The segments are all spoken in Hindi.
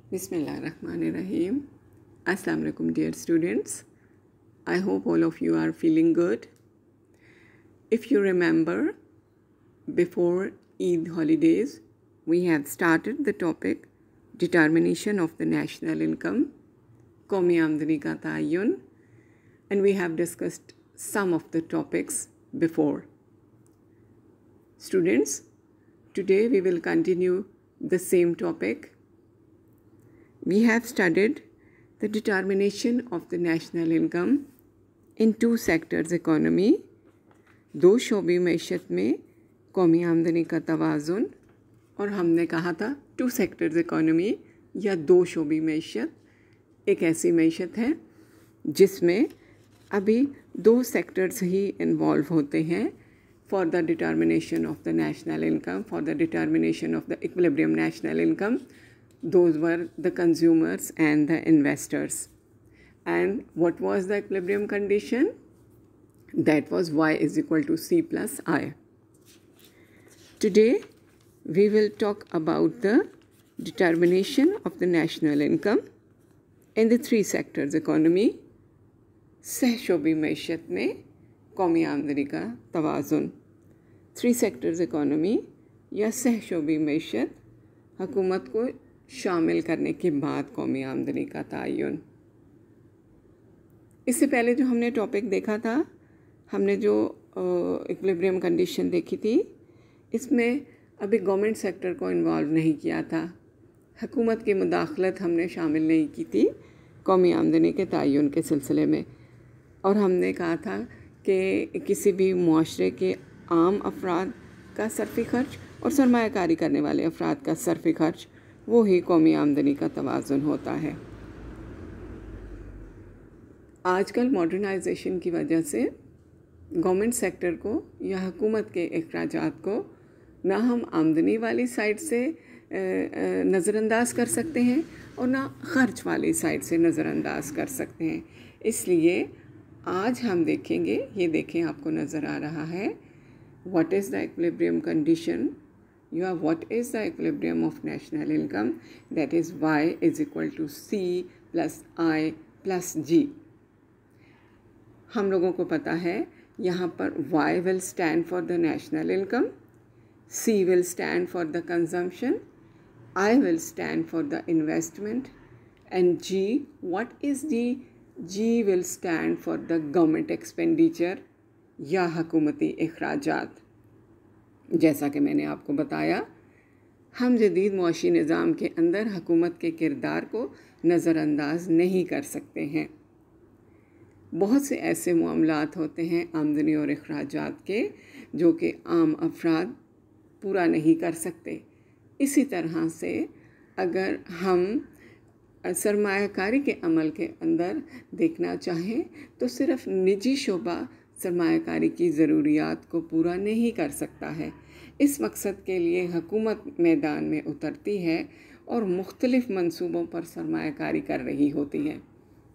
Bismillahirrahmanirrahim. Assalamu alaikum dear students. I hope all of you are feeling good. If you remember, before Eid holidays, we had started the topic determination of the national income, Qawmi Amdani ka Ta'ayyun, and we have discussed some of the topics before. Students, today we will continue the same topic. We have studied the determination of the national income in two sectors economy, दो शोबी मैशत में कौमी आमदनी का तवाज़ुन, और हमने कहा था टू सेक्टर्स इकोनॉमी या दो शोबी मैशत एक ऐसी मैशत है जिसमें अभी दो सेक्टर्स ही इन्वॉल्व होते हैं for the determination of the national income, for the determination of the equilibrium national income. Those were the consumers and the investors. And what was the equilibrium condition? That was y is equal to c plus I. Today we will talk about the determination of the national income in the three sectors economy, सहशोबी मैशत में कौमी आमदनी का तवाज़ुन. थ्री सेक्टर्स इकोनॉमी या सहशोबी मैशत हुकूमत को शामिल करने के बाद कौमी आमदनी का तयन. इससे पहले जो हमने टॉपिक देखा था, हमने जो इक्विलिब्रियम कंडीशन देखी थी, इसमें अभी गवर्नमेंट सेक्टर को इन्वॉल्व नहीं किया था, हुकूमत की मुदाखलत हमने शामिल नहीं की थी कौमी आमदनी के तयन के सिलसिले में. और हमने कहा था कि किसी भी मुआशरे के आम अफराद का सरफ़ी ख़र्च और सरमायाकारी करने वाले अफराद का सरफ़ी ख़र्च वो ही कौमी आमदनी का तवाज़ुन होता है. आजकल मॉडर्नाइजेशन की वजह से गवर्नमेंट सेक्टर को या हुकूमत के अखराजात को ना हम आमदनी वाली साइड से नज़रअंदाज कर सकते हैं और ना ख़र्च वाली साइड से नज़रअंदाज कर सकते हैं. इसलिए आज हम देखेंगे, ये देखें आपको नज़र आ रहा है, what is the equilibrium condition या what is the equilibrium of national income, that is y is equal to c plus I plus g. हम लोगों को पता है यहाँ पर y will stand for the national income, c will stand for the consumption, I will stand for the investment, and g, what is g? g will stand for the government expenditure या हुकूमती अखराजात. जैसा कि मैंने आपको बताया, हम जदीद मुआशी निज़ाम के अंदर हुकूमत के किरदार को नज़रअंदाज नहीं कर सकते हैं. बहुत से ऐसे मामलात होते हैं आमदनी और अखराजात के जो कि आम अफराद पूरा नहीं कर सकते. इसी तरह से अगर हम सरमायाकारी के अमल के अंदर देखना चाहें तो सिर्फ़ निजी शोबा सरमायाकारी की ज़रूरियात को पूरा नहीं कर सकता है. इस मकसद के लिए हुकूमत मैदान में उतरती है और मुख्तलिफ़ मंसूबों पर सरमायाकारी कर रही होती है.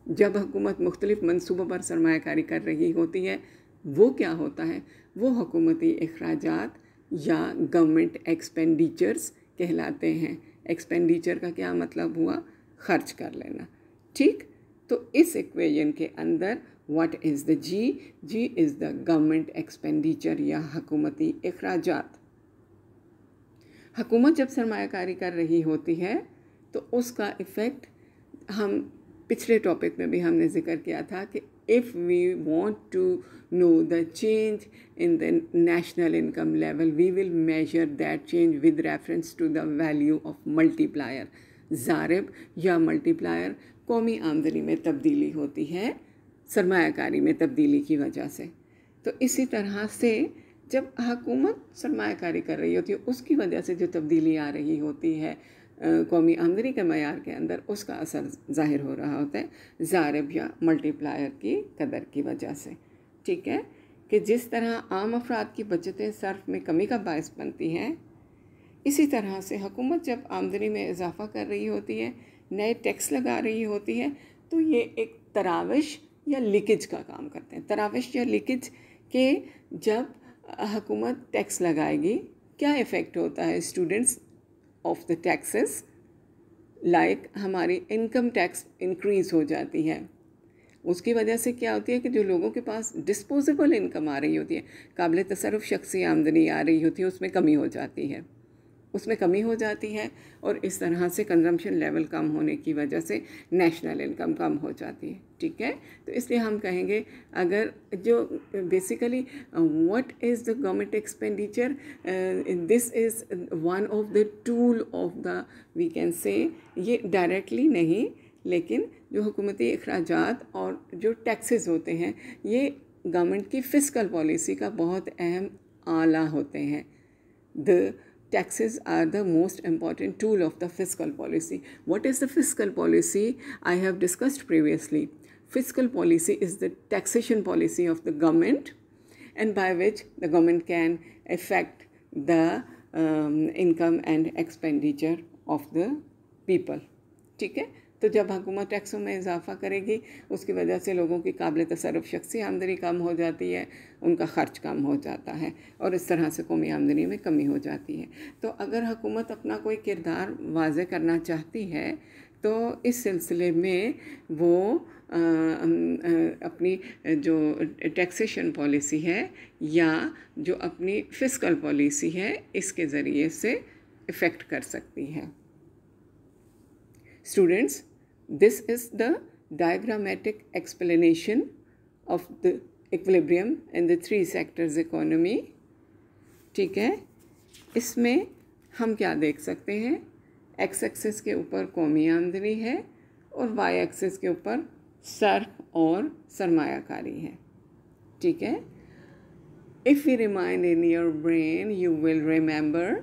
जब हुकूमत मुख्तलिफ़ मंसूबों पर सरमायाकारी कर रही होती है, वो क्या होता है? वो हुकूमती अखराजात या गवर्नमेंट एक्सपेंडिचर्स कहलाते हैं. एक्सपेंडिचर का क्या मतलब हुआ? ख़र्च कर लेना. ठीक, तो इस इक्वेशन के अंदर What is the G? G is the government expenditure या हुकूमती अखराजात. हुकूमत जब सरमायाकारी कर रही होती है तो उसका इफ़ेक्ट हम पिछले टॉपिक में भी हमने ज़िक्र किया था कि if we want to know the change in the national income level, we will measure that change with reference to the value of multiplier. ज़ारिब या मल्टीप्लायर कौमी आमदनी में तब्दीली होती है सरमायाकारी में तब्दीली की वजह से. तो इसी तरह से जब हुकूमत सरमायाकारी कर रही होती है, उसकी वजह से जो तब्दीली आ रही होती है कौमी आमदनी के मयार के अंदर, उसका असर ज़ाहिर हो रहा होता है ज़ारिब या मल्टीप्लायर की कदर की वजह से. ठीक है, कि जिस तरह आम अफराद की बचतें सर्फ में कमी का बायस बनती हैं, इसी तरह से हुकूमत जब आमदनी में इजाफ़ा कर रही होती है, नए टैक्स लगा रही होती है, तो ये एक तराविश या लीकेज का काम करते हैं. तराविश या लीकेज के जब हुकूमत टैक्स लगाएगी, क्या इफ़ेक्ट होता है students of the taxes? Like हमारी इनकम टैक्स इंक्रीज़ हो जाती है। उसकी वजह से क्या होती है कि जो लोगों के पास डिस्पोजेबल इनकम आ रही होती है, काबिल तसर्रुफ़ शख्सी आमदनी आ रही होती है, उसमें कमी हो जाती है, और इस तरह से कंजम्पशन लेवल कम होने की वजह से नेशनल इनकम कम हो जाती है। ठीक है, तो इसलिए हम कहेंगे अगर जो basically what is the government expenditure, this is one of the tool of the, we can say, ये डायरेक्टली नहीं लेकिन जो हुकूमती अखराजात और जो टैक्सेस होते हैं ये गवर्नमेंट की फ़िस्कल पॉलिसी का बहुत अहम आला होते हैं। The taxes are the most important tool of the fiscal policy. What is the fiscal policy? I have discussed previously. Fiscal policy is the taxation policy of the government, and by which the government can affect the income and expenditure of the people. ठीक है, तो जब हुकूमत टैक्सों में इजाफा करेगी उसकी वजह से लोगों की काबिल तसर्रुफ़ शख्सी आमदनी कम हो जाती है, उनका ख़र्च कम हो जाता है और इस तरह से कौमी आमदनी में कमी हो जाती है। तो अगर हुकूमत अपना कोई किरदार वाज़े करना चाहती है तो इस सिलसिले में वो अपनी जो टैक्सेशन पॉलिसी है या जो अपनी फ़िस्कल पॉलिसी है इसके ज़रिए से इफ़ेक्ट कर सकती है। Students, this is the diagrammatic explanation of the equilibrium in the three sectors economy. ठीक है, इसमें हम क्या देख सकते हैं, एक्स एक्सिस के ऊपर कौमी आमदनी है और वाई एक्सिस के ऊपर सर्फ और सरमायाकारी है। ठीक है, if we remind in your brain you will remember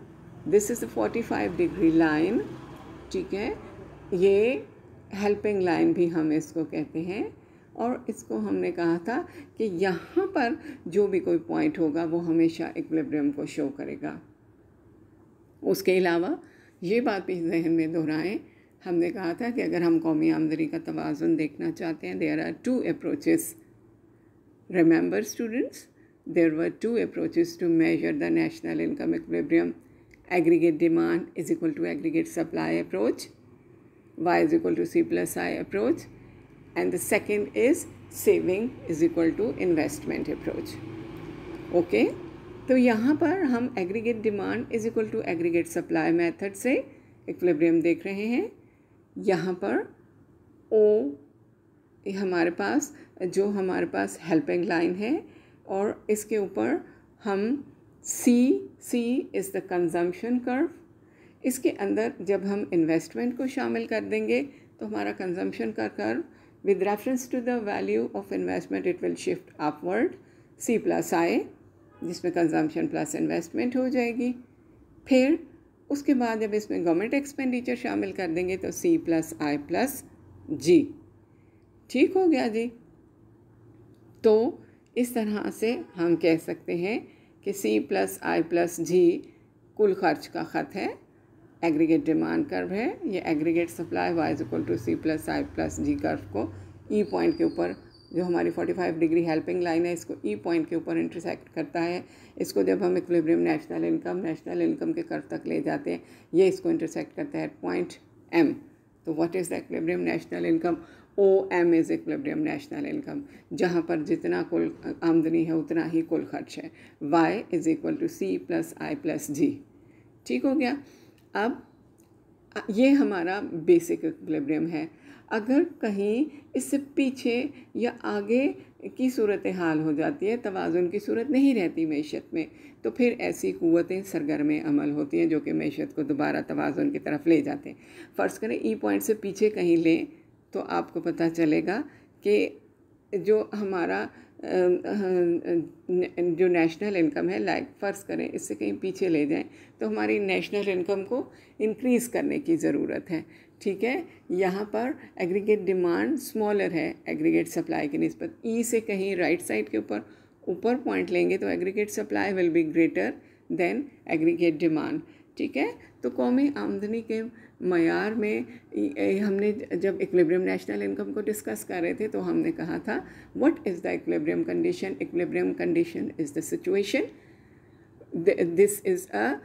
this is a 45-degree line. ठीक है, ये हेल्पिंग लाइन भी हम इसको कहते हैं और इसको हमने कहा था कि यहाँ पर जो भी कोई पॉइंट होगा वो हमेशा इक्विलिब्रियम को शो करेगा। उसके अलावा ये बात भी जहन में दोहराएं, हमने कहा था कि अगर हम कौमी आमदनी का तवाज़ुन देखना चाहते हैं, there are two approaches. Remember students, there were two approaches to measure the national income equilibrium. Aggregate demand is equal to aggregate supply approach, y is equal to C plus I approach, and the second is saving is equal to investment approach. Okay, तो यहाँ पर हम aggregate demand is equal to aggregate supply method से इक्विलिब्रियम देख रहे हैं। यहाँ पर O हमारे पास हेल्पिंग लाइन है और इसके ऊपर हम C is the consumption curve. इसके अंदर जब हम इन्वेस्टमेंट को शामिल कर देंगे तो हमारा कंजम्पशन का curve with reference to the value of investment it will shift upward, C plus I, जिसमें कंजम्पशन प्लस इन्वेस्टमेंट हो जाएगी। फिर उसके बाद जब इसमें गवर्नमेंट एक्सपेंडिचर शामिल कर देंगे तो C plus I plus G. ठीक हो गया जी। तो इस तरह से हम कह सकते हैं कि C प्लस आई प्लस जी कुल खर्च का ख़त है, एग्रीगेट डिमांड कर्व है, ये aggregate supply y is equal to C plus I plus G curve को E पॉइंट के ऊपर, जो हमारी 45 डिग्री हेल्पिंग लाइन है, इसको E पॉइंट के ऊपर इंटरसेक्ट करता है। इसको जब हम इक्विलिब्रियम नेशनल इनकम के कर्व तक ले जाते हैं, ये इसको इंटरसेक्ट करता है पॉइंट M। तो what is the equilibrium national income? OM is equilibrium national income, जहाँ पर जितना कुल आमदनी है उतना ही कुल खर्च है। y is equal to C plus I plus G. ठीक हो गया। अब ये हमारा बेसिक इक्विलिब्रियम है। अगर कहीं इससे पीछे या आगे की सूरत हाल हो जाती है, तवाज़ुन की सूरत नहीं रहती मैशत में, तो फिर ऐसी क़ुव्वतें सरगर्म अमल होती हैं जो कि मैशत को दोबारा तवाज़ुन की तरफ ले जाते हैं। फ़र्ज़ करें ई पॉइंट से पीछे कहीं लें तो आपको पता चलेगा कि जो हमारा जो नेशनल इनकम है, लाइक फ़र्ज़ करें इससे कहीं पीछे ले जाएं तो हमारी नेशनल इनकम को इंक्रीज़ करने की ज़रूरत है। ठीक है, यहाँ पर एग्रीगेट डिमांड स्मॉलर है एग्रीगेट सप्लाई की निस्बत। ई से कहीं राइट साइड के ऊपर पॉइंट लेंगे तो aggregate supply will be greater than aggregate demand. ठीक है, तो कौमी आमदनी के मयार में हमने जब इक्विलिब्रियम नेशनल इनकम को डिस्कस कर रहे थे तो हमने कहा था what is the equilibrium condition? Equilibrium condition is the situation, this is a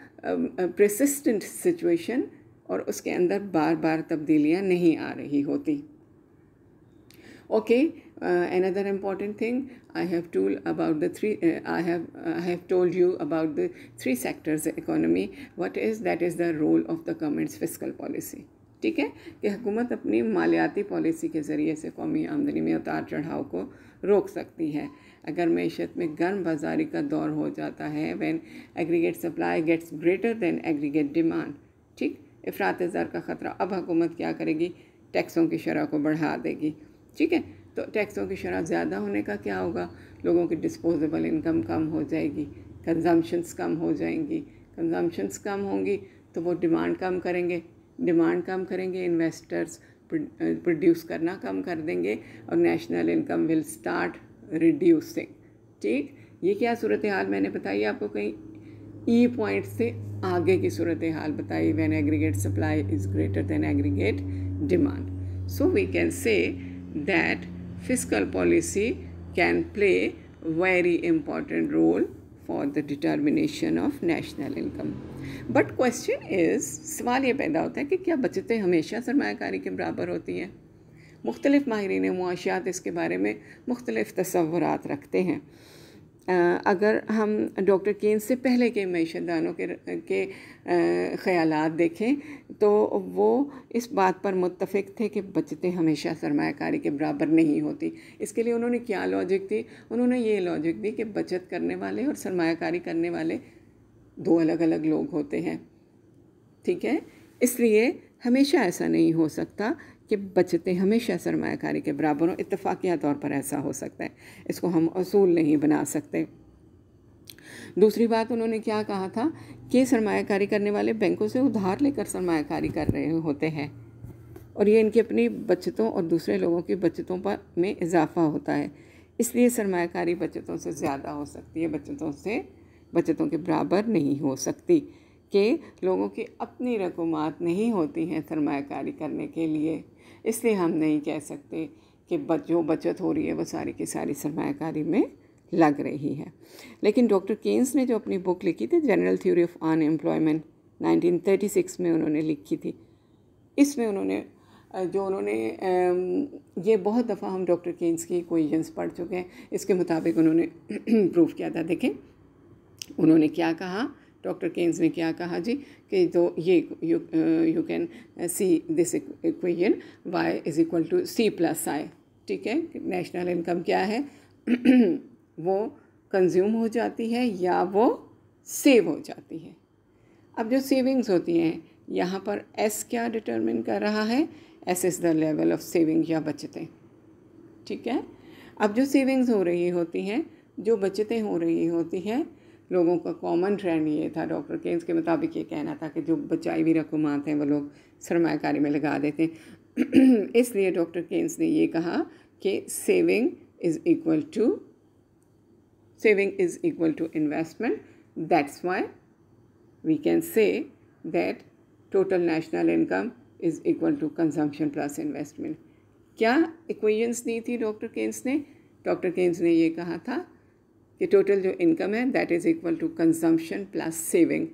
persistent situation और उसके अंदर बार बार तब्दीलियाँ नहीं आ रही होती। Okay, another important thing I have told about the I have told you about the three sectors economy. What is that? Is the role of the government's fiscal policy. ठीक है कि हुकूमत अपनी मालियाती पॉलिसी के ज़रिए से कौमी आमदनी में उतार चढ़ाव को रोक सकती है। अगर मैशत में गर्म बाजारी का दौर हो जाता है, when aggregate supply gets greater than aggregate demand, ठीक, इफरात ज़र का ख़तरा, अब हुकूमत क्या करेगी? टैक्सों की शरह को बढ़ा देगी। ठीक है, तो टैक्सों की शरह ज़्यादा होने का क्या होगा? लोगों की डिस्पोजेबल इनकम कम हो जाएगी, कंजम्पशंस कम हो जाएंगी, कंजम्पशंस कम होंगी तो वो डिमांड कम करेंगे, डिमांड कम करेंगे, इन्वेस्टर्स प्रोड्यूस करना कम कर देंगे और national income will start reducing. ठीक, ये क्या सूरत हाल मैंने बताई आपको, कहीं ई पॉइंट से आगे की सूरत हाल बताई, when aggregate supply is greater than aggregate demand. So we can say that fiscal policy can play very important role for the determination of national income. But question is, सवाल ये पैदा होता है कि क्या बचतें हमेशा सरमायाकारी के बराबर होती हैं? मुख्तलिफ माहिरीन मुआशियात इसके बारे में मुख्तलिफ तसव्वुरात रखते हैं। अगर हम डॉक्टर केन्स से पहले के मईशतदानों के ख़यालात देखें तो वो इस बात पर मुत्तफ़िक़ थे कि बचतें हमेशा सरमायाकारी के बराबर नहीं होती। इसके लिए उन्होंने क्या लॉजिक दी? उन्होंने ये लॉजिक दी कि बचत करने वाले और सरमायाकारी करने वाले दो अलग अलग लोग होते हैं। ठीक है, इसलिए हमेशा ऐसा नहीं हो सकता कि बचतें हमेशा सरमायाकारी के बराबर हों। इत्तफ़ाक़िया तौर पर ऐसा हो सकता है, इसको हम असूल नहीं बना सकते। दूसरी बात उन्होंने क्या कहा था कि सरमायाकारी करने वाले बैंकों से उधार लेकर सरमायाकारी कर रहे होते हैं और ये इनकी अपनी बचतों और दूसरे लोगों की बचतों पर में इजाफ़ा होता है, इसलिए सरमायाकारी बचतों से ज़्यादा हो सकती है, बचतों के बराबर नहीं हो सकती, कि लोगों की अपनी रकूमात नहीं होती हैं सरमायाकारी करने के लिए। इसलिए हम नहीं कह सकते कि जो बचत हो रही है वो सारी की सारी सरमायाकारी में लग रही है। लेकिन डॉक्टर केन्स ने जो अपनी बुक लिखी थी, जनरल थ्योरी ऑफ अनएम्प्लॉयमेंट, 1936 में उन्होंने लिखी थी, इसमें उन्होंने ये बहुत दफ़ा हम डॉक्टर केन्स की इक्वेशंस पढ़ चुके हैं। इसके मुताबिक उन्होंने प्रूव किया था। देखें उन्होंने क्या कहा, डॉक्टर केन्स ने क्या कहा जी, कि तो ये you can see this equation y is equal to c plus I. ठीक है, नेशनल इनकम क्या है वो कंज्यूम हो जाती है या वो सेव हो जाती है। अब जो सेविंग्स होती हैं यहाँ पर s क्या डिटरमिन कर रहा है? s is the level of saving या बचतें। ठीक है, अब जो सेविंग्स हो रही होती हैं, जो बचतें हो रही होती हैं, लोगों का कॉमन ट्रेंड ये था, डॉक्टर केन्स के मुताबिक ये कहना था कि जो बचाई हुई रकूमात हैं वो लोग सरमायाकारी में लगा देते हैं। इसलिए डॉक्टर केन्स ने ये कहा कि saving is equal to investment. That's why we can say that total national income is equal to consumption plus investment. क्या इक्वेशंस दी थी डॉक्टर केन्स ने? डॉक्टर केन्स ने ये कहा था कि टोटल जो इनकम है that is equal to consumption plus saving,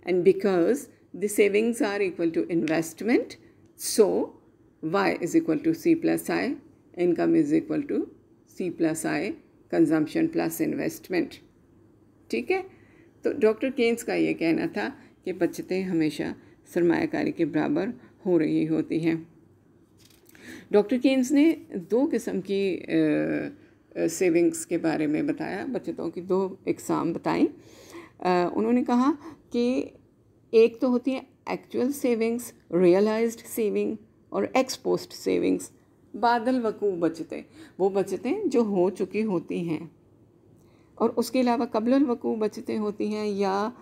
and because the savings are equal to investment, so y is equal to c plus I, income is equal to c plus I, consumption plus investment. ठीक है, तो डॉक्टर केन्स का ये कहना था कि बचतें हमेशा सरमायाकारी के बराबर हो रही होती हैं। डॉक्टर केन्स ने दो किस्म की सेविंग्स के बारे में बताया, बचतों की दो इकसाम बताई। उन्होंने कहा कि एक तो होती है एक्चुअल सेविंग्स, रियलाइज्ड सेविंग, और एक्स पोस्ट सेविंग्स, बादल वकू बचतें, वो बचतें जो हो चुकी होती हैं, और उसके अलावा कबल वकू बचतें होती हैं, या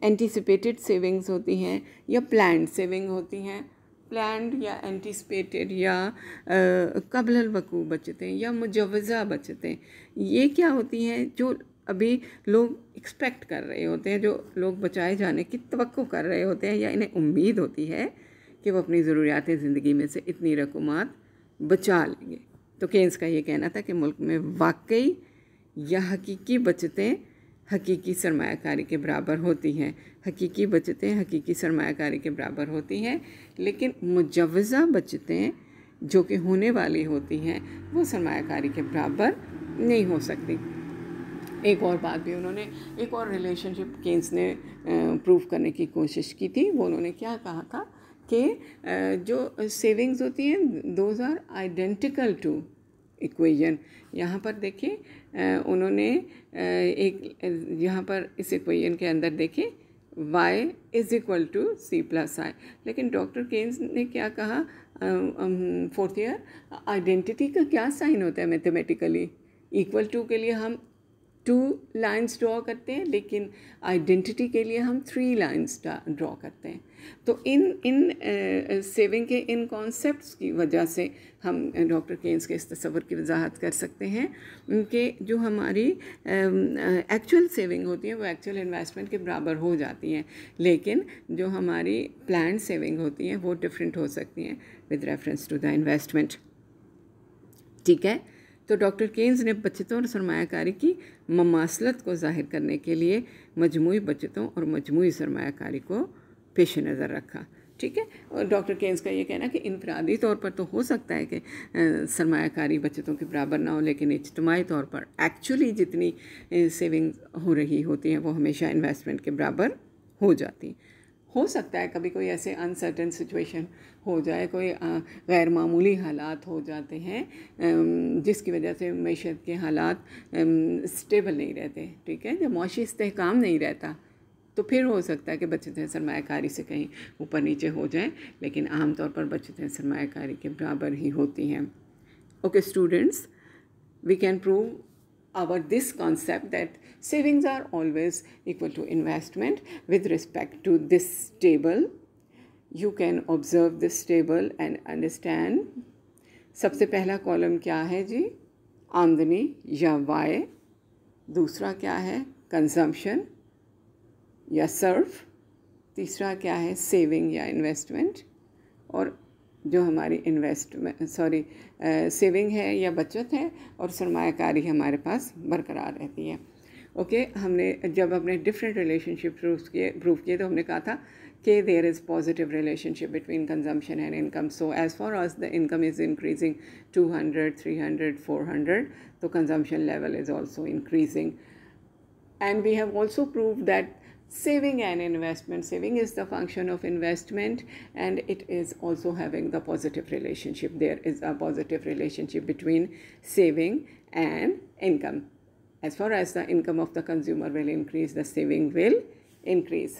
एंटीसिपेटेड सेविंग्स होती हैं, या प्लान्ड सेविंग होती हैं। प्लान्ड या एंटीसिपेटेड या कबल वकू बचतें या मुजवज़ा बचतें, ये क्या होती हैं? जो अभी लोग एक्सपेक्ट कर रहे होते हैं, जो लोग बचाए जाने की तवक्को कर रहे होते हैं, या इन्हें उम्मीद होती है कि वो अपनी ज़रूरियात ज़िंदगी में से इतनी रकूमात बचा लेंगे। तो केन्स का ये कहना था कि मुल्क में वाकई या हकीकी बचतें हकीकी सरमायाकारी के बराबर होती हैं। हकीकी बचतें हकीकी सरमायाकारी के बराबर होती हैं, लेकिन मुजव्वज़ा बचतें जो कि होने वाली होती हैं वो सरमायाकारी के बराबर नहीं हो सकती। एक और बात भी उन्होंने, एक और रिलेशनशिप केन्स ने प्रूव करने की कोशिश की थी। वो उन्होंने क्या कहा था कि जो सेविंग्स होती हैं those are identical to equation. यहाँ पर देखिए उन्होंने एक यहाँ पर इस इक्वेशन के अंदर देखिए y is equal to C plus I, लेकिन डॉक्टर केन्स ने क्या कहा फोर्थ ईयर, आइडेंटिटी का क्या साइन होता है मैथमेटिकली? इक्वल टू के लिए हम 2 लाइन्स ड्रॉ करते हैं, लेकिन आइडेंटिटी के लिए हम 3 लाइन्स ड्रॉ करते हैं। तो इन सेविंग के इन कॉन्सेप्ट्स की वजह से हम डॉक्टर केन्स के इस तस्वर की वजाहत कर सकते हैं कि जो हमारी एक्चुअल सेविंग होती है वो एक्चुअल इन्वेस्टमेंट के बराबर हो जाती हैं, लेकिन जो हमारी प्लान्ड सेविंग होती हैं वो डिफरेंट हो सकती हैं with reference to the investment. ठीक है, तो डॉक्टर केन्स ने बचतों और सरमायाकारी की ममासलत को जाहिर करने के लिए मजमूई बचतों और मजमूई सरमायाकारी को पेश नज़र रखा। ठीक है, और डॉक्टर केन्स का ये कहना कि इनफरादी तौर पर तो हो सकता है कि सरमायाकारी बचतों के बराबर ना हो, लेकिन इज्तिमाई तौर पर एक्चुअली जितनी सेविंग हो रही होती हैं वो हमेशा इन्वेस्टमेंट के बराबर हो जाती। हो सकता है कभी कोई ऐसे अनसर्टन सिचुएशन हो जाए, कोई गैर मामूली हालात हो जाते हैं जिसकी वजह से मईशत के हालात स्टेबल नहीं रहते। ठीक है, जब मौशी इस्तेहकाम नहीं रहता तो फिर हो सकता है कि बचतें सरमायाकारी से कहीं ऊपर नीचे हो जाएं, लेकिन आम तौर पर बचतें सरमायाकारी के बराबर ही होती हैं। Okay students, we can prove this concept that savings are always equal to investment with respect to this table. You can observe this table and understand. सबसे पहला कॉलम क्या है जी? आमदनी या वाय। दूसरा क्या है? कंजम्पशन या सर्व। तीसरा क्या है? सेविंग या इन्वेस्टमेंट। और जो हमारी सेविंग है या बचत है और सरमायाकारी हमारे पास बरकरार रहती है। ओके, हमने जब अपने डिफरेंट रिलेशनशिप प्रूव किए तो हमने कहा था कि there is positive relationship between consumption and income. So as far as the income is increasing 200, 300, 400, तो consumption level is also increasing. And we have also prove that saving and investment, saving is the function of investment and it is also having the positive relationship. There is a positive relationship between saving and income. As far as the income of the consumer will increase, the saving will increase.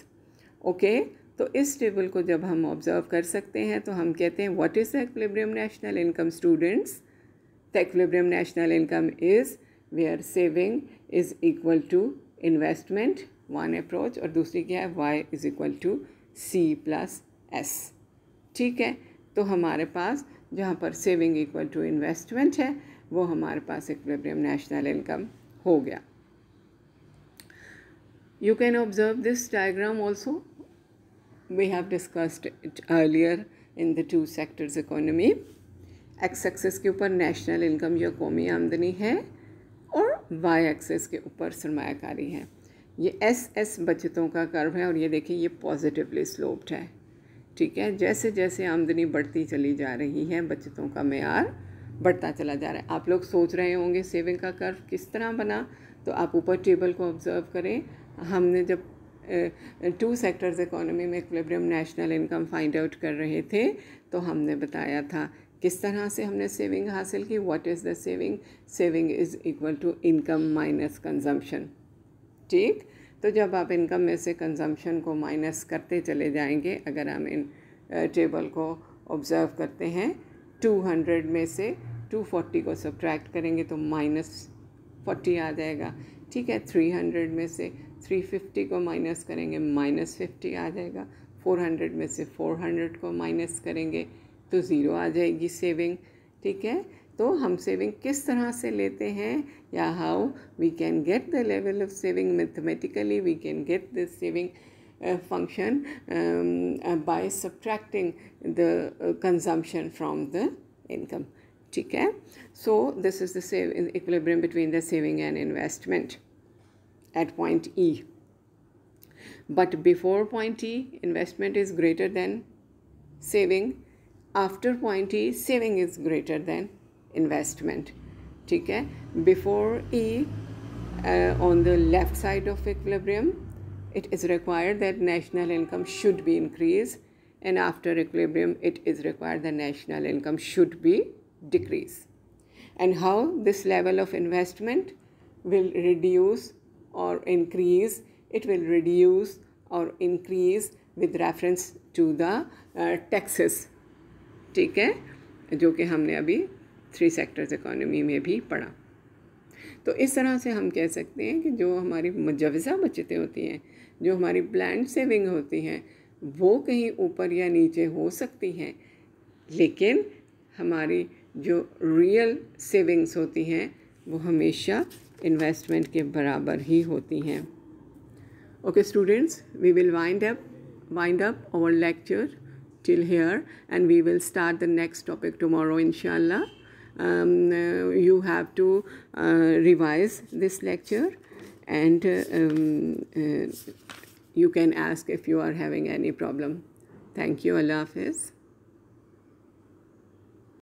Okay, तो इस टेबल को जब हम ऑब्जर्व कर सकते हैं तो हम कहते हैं what is the equilibrium national income students? The equilibrium national income is where saving is equal to investment, one approach, और दूसरी क्या है? y is equal to c plus S. ठीक है, तो हमारे पास जहाँ पर सेविंग इक्वल टू इन्वेस्टमेंट है वो हमारे पास इक्विलिब्रियम नेशनल इनकम हो गया। You can observe this diagram also, we have discussed it earlier in the 2 sectors economy. X axis के ऊपर नेशनल इनकम या कौमी आमदनी है और वाई एक्सिस के ऊपर सरमायाकारी है। ये एस बचतों का कर्व है और ये देखिए ये पॉजिटिवली स्लोप्ड है। ठीक है, जैसे जैसे आमदनी बढ़ती चली जा रही है बचतों का मेयार बढ़ता चला जा रहा है। आप लोग सोच रहे होंगे सेविंग का कर्व किस तरह बना, तो आप ऊपर टेबल को ऑब्जर्व करें। हमने जब 2 सेक्टर्स इकोनॉमी में equilibrium national income find out कर रहे थे तो हमने बताया था किस तरह से हमने सेविंग हासिल की। What is the saving? Saving is equal to income minus consumption. ठीक, तो जब आप इनकम में से कंजम्पशन को माइनस करते चले जाएंगे, अगर हम इन टेबल को ऑब्ज़र्व करते हैं, 200 में से 240 को सब्ट्रैक्ट करेंगे तो -40 आ जाएगा। ठीक है, 300 में से 350 को माइनस करेंगे -50 आ जाएगा। 400 में से 400 को माइनस करेंगे तो 0 आ जाएगी सेविंग। ठीक है, तो हम सेविंग किस तरह से लेते हैं या how we can get the level of saving mathematically, we can get this saving function by subtracting the consumption from the income. ठीक है, so this is the equilibrium between the saving and investment. at point E. But before point E, investment is greater than saving. After point E, saving is greater than investment. ठीक है? Before E, on the left side of equilibrium, it is required that national income should be increased, and after equilibrium, it is required that national income should be decreased. And how this level of investment will reduce or increase? It will reduce or increase with reference to the taxes. ठीक है, जो कि हमने अभी 3 सेक्टर्स इकोनॉमी में भी पढ़ा. तो इस तरह से हम कह सकते हैं कि जो हमारी मुजवज़ा बचतें होती हैं, जो हमारी प्लान्ड सेविंग होती हैं, वो कहीं ऊपर या नीचे हो सकती हैं, लेकिन हमारी जो रियल सेविंग्स होती हैं वो हमेशा इन्वेस्टमेंट के बराबर ही होती हैं. Okay students, we will wind up our lecture till here, and we will start the next topic tomorrow inshallah. You have to revise this lecture, and you can ask if you are having any problem. Thank you. Allah Hafiz.